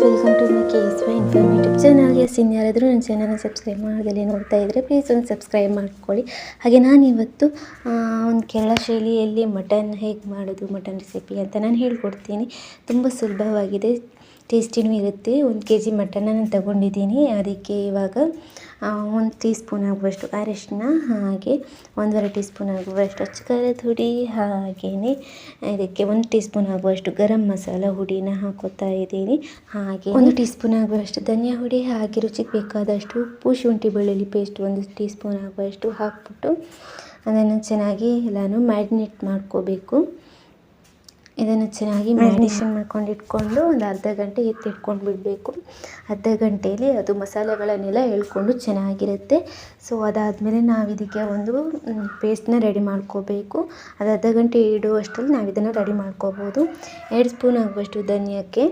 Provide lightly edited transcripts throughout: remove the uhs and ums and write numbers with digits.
Welcome to my KSY informative channel. ಇನ್ಯಾರಾದರೂ ನನ್ನ ಚಾನಲ್ನ ಸಬ್ಸ್ಕ್ರೈಬ್ ಮಾಡೋದಲ್ಲಿ ನೋಡ್ತಾ ಇದ್ದರೆ ಪ್ಲೀಸ್ ಒಂದು ಸಬ್ಸ್ಕ್ರೈಬ್ ಮಾಡ್ಕೊಳ್ಳಿ. ಹಾಗೆ ನಾನಿವತ್ತು ಒಂದು ಕೇರಳ ಶೈಲಿಯಲ್ಲಿ ಮಟನ್ ಹೇಗೆ ಮಾಡೋದು, ಮಟನ್ ರೆಸಿಪಿ ಅಂತ ನಾನು ಹೇಳ್ಕೊಡ್ತೀನಿ. ತುಂಬ ಸುಲಭವಾಗಿದೆ, ಟೇಸ್ಟಿನೂ ಇರುತ್ತೆ. 1 kg ಮಟನನ್ನು ತಗೊಂಡಿದ್ದೀನಿ. ಅದಕ್ಕೆ ಇವಾಗ 1 ಟೀ ಸ್ಪೂನ್ ಆಗುವಷ್ಟು ಅರಿಶಿನ, ಹಾಗೆ 1.5 ಟೀ ಸ್ಪೂನ್ ಆಗುವಷ್ಟು ಅಚ್ಚಕಾರದ ಹುಡಿ, ಹಾಗೆಯೇ ಇದಕ್ಕೆ 1 ಟೀ ಸ್ಪೂನ್ ಆಗುವಷ್ಟು ಗರಂ ಮಸಾಲ ಹುಡಿನ ಹಾಕೋತಾ ಇದ್ದೀನಿ. ಹಾಗೆ 1 ಟೀ ಸ್ಪೂನ್ ಆಗುವಷ್ಟು ಧನಿಯಾ ಹುಡಿ, ಹಾಗೆ ರುಚಿಗೆ ಬೇಕಾದಷ್ಟು ಉಪ್ಪು, ಶುಂಠಿ ಬೆಳ್ಳುಳ್ಳಿ ಪೇಸ್ಟ್ 1 ಟೀ ಸ್ಪೂನ್ ಆಗುವಷ್ಟು ಹಾಕ್ಬಿಟ್ಟು ಅದನ್ನು ಚೆನ್ನಾಗಿ ಎಲ್ಲನೂ ಮ್ಯಾರಿನೇಟ್ ಮಾಡ್ಕೋಬೇಕು. ಇದನ್ನು ಚೆನ್ನಾಗಿ ಮ್ಯಾರಿನೇಷನ್ ಮಾಡ್ಕೊಂಡು ಇಟ್ಕೊಂಡು ಒಂದು ಅರ್ಧ ಗಂಟೆ ಎತ್ತಿಟ್ಕೊಂಡು ಬಿಡಬೇಕು. ಅರ್ಧ ಗಂಟೆಯಲ್ಲಿ ಅದು ಮಸಾಲೆಗಳನ್ನೆಲ್ಲ ಎಳ್ಕೊಂಡು ಚೆನ್ನಾಗಿರುತ್ತೆ. ಸೊ ಅದಾದಮೇಲೆ ನಾವು ಇದಕ್ಕೆ ಒಂದು ಪೇಸ್ಟ್ನ ರೆಡಿ ಮಾಡ್ಕೋಬೇಕು. ಅದು ಅರ್ಧ ಗಂಟೆ ಇಡುವಷ್ಟರಲ್ಲಿ ನಾವು ಇದನ್ನು ರೆಡಿ ಮಾಡ್ಕೋಬೋದು. 2 ಸ್ಪೂನ್ ಆಗುವಷ್ಟು ಧನಿಯಕ್ಕೆ,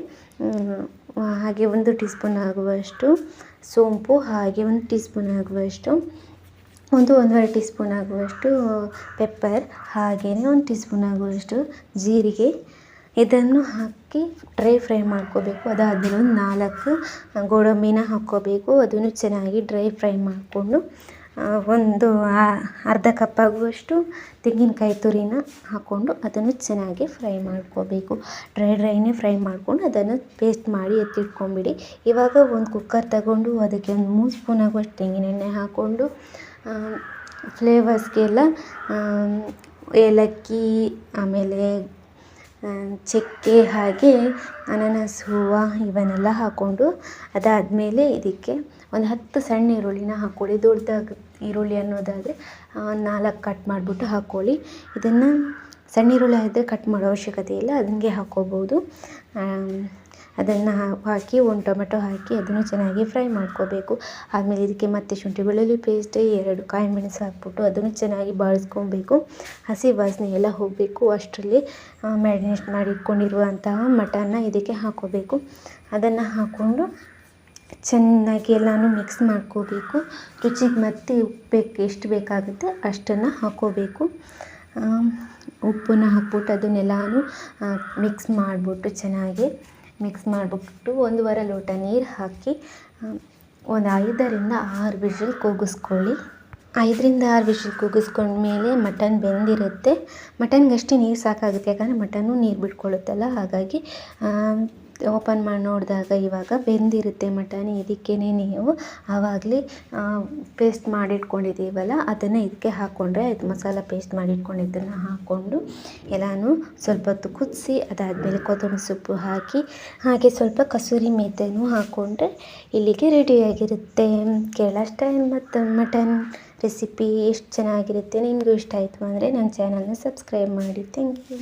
ಹಾಗೆ 1 ಟೀ ಸ್ಪೂನ್ ಆಗುವಷ್ಟು ಸೋಂಪು, ಹಾಗೆ 1 ಟೀ ಸ್ಪೂನ್ ಆಗುವಷ್ಟು 1.5 ಟೀ ಸ್ಪೂನ್ ಆಗುವಷ್ಟು ಪೆಪ್ಪರ್, ಹಾಗೆಯೇ 1 ಟೀ ಸ್ಪೂನ್ ಆಗುವಷ್ಟು ಜೀರಿಗೆ. ಇದನ್ನು ಹಾಕಿ ಡ್ರೈ ಫ್ರೈ ಮಾಡ್ಕೋಬೇಕು. ಅದಾದಮೇಲೆ ಒಂದು 4 ಗೋಡಂಬಿನ ಹಾಕ್ಕೋಬೇಕು. ಅದನ್ನು ಚೆನ್ನಾಗಿ ಡ್ರೈ ಫ್ರೈ ಮಾಡಿಕೊಂಡು ಒಂದು ಅರ್ಧ ಕಪ್ ಆಗುವಷ್ಟು ತೆಂಗಿನಕಾಯಿ ತುರಿನ ಹಾಕ್ಕೊಂಡು ಅದನ್ನು ಚೆನ್ನಾಗಿ ಫ್ರೈ ಮಾಡ್ಕೋಬೇಕು. ಡ್ರೈನೇ ಫ್ರೈ ಮಾಡಿಕೊಂಡು ಅದನ್ನು ಪೇಸ್ಟ್ ಮಾಡಿ ಎತ್ತಿಟ್ಕೊಂಡ್ಬಿಡಿ. ಇವಾಗ ಒಂದು ಕುಕ್ಕರ್ ತಗೊಂಡು ಅದಕ್ಕೆ ಒಂದು 3 ಸ್ಪೂನ್ ಆಗುವಷ್ಟು ತೆಂಗಿನೆಣ್ಣೆ ಹಾಕ್ಕೊಂಡು ಫ್ಲೇವರ್ಸ್ಗೆಲ್ಲ ಏಲಕ್ಕಿ, ಆಮೇಲೆ ಚಕ್ಕೆ, ಹಾಗೆ ಅನಾನಸ್ ಹೂವು ಇವನ್ನೆಲ್ಲ ಹಾಕ್ಕೊಂಡು ಅದಾದಮೇಲೆ ಇದಕ್ಕೆ ಒಂದು 10 ಸಣ್ಣ ಈರುಳ್ಳಿನ ಹಾಕ್ಕೊಳ್ಳಿ. ದೊಡ್ಡದಾಗಿ ಈರುಳ್ಳಿ ಅನ್ನೋದಾದರೆ 4 ಕಟ್ ಮಾಡಿಬಿಟ್ಟು ಹಾಕ್ಕೊಳ್ಳಿ. ಇದನ್ನು ಸಣ್ಣ ಈರುಳ್ಳಿ ಆದರೆ ಕಟ್ ಮಾಡೋ ಅವಶ್ಯಕತೆ ಇಲ್ಲ, ಹಂಗೆ ಹಾಕ್ಕೋಬೋದು. ಅದನ್ನು ಹಾಕಿ 1 ಟೊಮೆಟೊ ಹಾಕಿ ಅದನ್ನು ಚೆನ್ನಾಗಿ ಫ್ರೈ ಮಾಡ್ಕೋಬೇಕು. ಆಮೇಲೆ ಇದಕ್ಕೆ ಮತ್ತೆ ಶುಂಠಿ ಬೆಳ್ಳುಳ್ಳಿ ಪೇಸ್ಟ್, 2 ಕಾಯಿ ಮೆಣಸು ಹಾಕ್ಬಿಟ್ಟು ಅದನ್ನು ಚೆನ್ನಾಗಿ ಬಾಡಿಸ್ಕೊಬೇಕು. ಹಸಿ ವಾಸನೆ ಎಲ್ಲ ಹೋಗಬೇಕು. ಅಷ್ಟರಲ್ಲಿ ಮ್ಯಾರಿನೇಟ್ ಮಾಡಿ ಇಟ್ಕೊಂಡಿರುವಂತಹ ಮಟನ್ನ ಇದಕ್ಕೆ ಹಾಕ್ಕೋಬೇಕು. ಅದನ್ನು ಹಾಕ್ಕೊಂಡು ಚೆನ್ನಾಗಿ ಎಲ್ಲನೂ ಮಿಕ್ಸ್ ಮಾಡ್ಕೋಬೇಕು. ರುಚಿಗೆ ಮತ್ತೆ ಉಪ್ಪು ಎಷ್ಟು ಬೇಕಾಗುತ್ತೆ ಅಷ್ಟನ್ನು ಹಾಕ್ಕೋಬೇಕು. ಉಪ್ಪನ್ನು ಹಾಕ್ಬಿಟ್ಟು ಅದನ್ನೆಲ್ಲನೂ ಮಿಕ್ಸ್ ಮಾಡಿಬಿಟ್ಟು ಚೆನ್ನಾಗಿ ಮಿಕ್ಸ್ ಮಾಡಿಬಿಟ್ಟು 1.5 ಲೋಟ ನೀರು ಹಾಕಿ ಒಂದು 5ರಿಂದ 6 ವಿಷಲ್ ಕೂಗಿಸ್ಕೊಳ್ಳಿ. 5ರಿಂದ 6 ವಿಷಲ್ ಕೂಗಿಸ್ಕೊಂಡ್ಮೇಲೆ ಮಟನ್ ಬೆಂದಿರುತ್ತೆ. ಮಟನ್ಗಷ್ಟೇ ನೀರು ಸಾಕಾಗುತ್ತೆ, ಯಾಕಂದರೆ ಮಟನ್ನು ನೀರು ಬಿಟ್ಕೊಳ್ಳುತ್ತಲ್ಲ. ಹಾಗಾಗಿ ಓಪನ್ ಮಾಡಿ ನೋಡಿದಾಗ ಇವಾಗ ಬೆಂದಿರುತ್ತೆ ಮಟನ್. ಇದಕ್ಕೇ ನೀವು ಆವಾಗಲೇ ಪೇಸ್ಟ್ ಮಾಡಿಟ್ಕೊಂಡಿದ್ದೀವಲ್ಲ ಅದನ್ನು ಇದಕ್ಕೆ ಹಾಕ್ಕೊಂಡ್ರೆ ಆಯಿತು. ಮಸಾಲ ಪೇಸ್ಟ್ ಮಾಡಿಟ್ಕೊಂಡಿದ್ದನ್ನು ಹಾಕ್ಕೊಂಡು ಎಲ್ಲನೂ ಸ್ವಲ್ಪ ಹೊತ್ತು ಕುದಿಸಿ ಅದಾದಮೇಲೆ ಕೊತ್ತಂಬರಿ ಸೊಪ್ಪು ಹಾಕಿ, ಹಾಗೆ ಸ್ವಲ್ಪ ಕಸೂರಿ ಮೇಥಿನೂ ಹಾಕ್ಕೊಂಡ್ರೆ ಇಲ್ಲಿಗೆ ರೆಡಿಯಾಗಿರುತ್ತೆ ಕೇರಳ ಸ್ಟೈಲ್ ಮತ್ತು ಮಟನ್ ರೆಸಿಪಿ. ಎಷ್ಟು ಚೆನ್ನಾಗಿರುತ್ತೆ. ನಿಮಗೂ ಇಷ್ಟ ಆಯಿತು ಅಂದರೆ ನನ್ನ ಚಾನಲ್ನ ಸಬ್ಸ್ಕ್ರೈಬ್ ಮಾಡಿ. Thank you.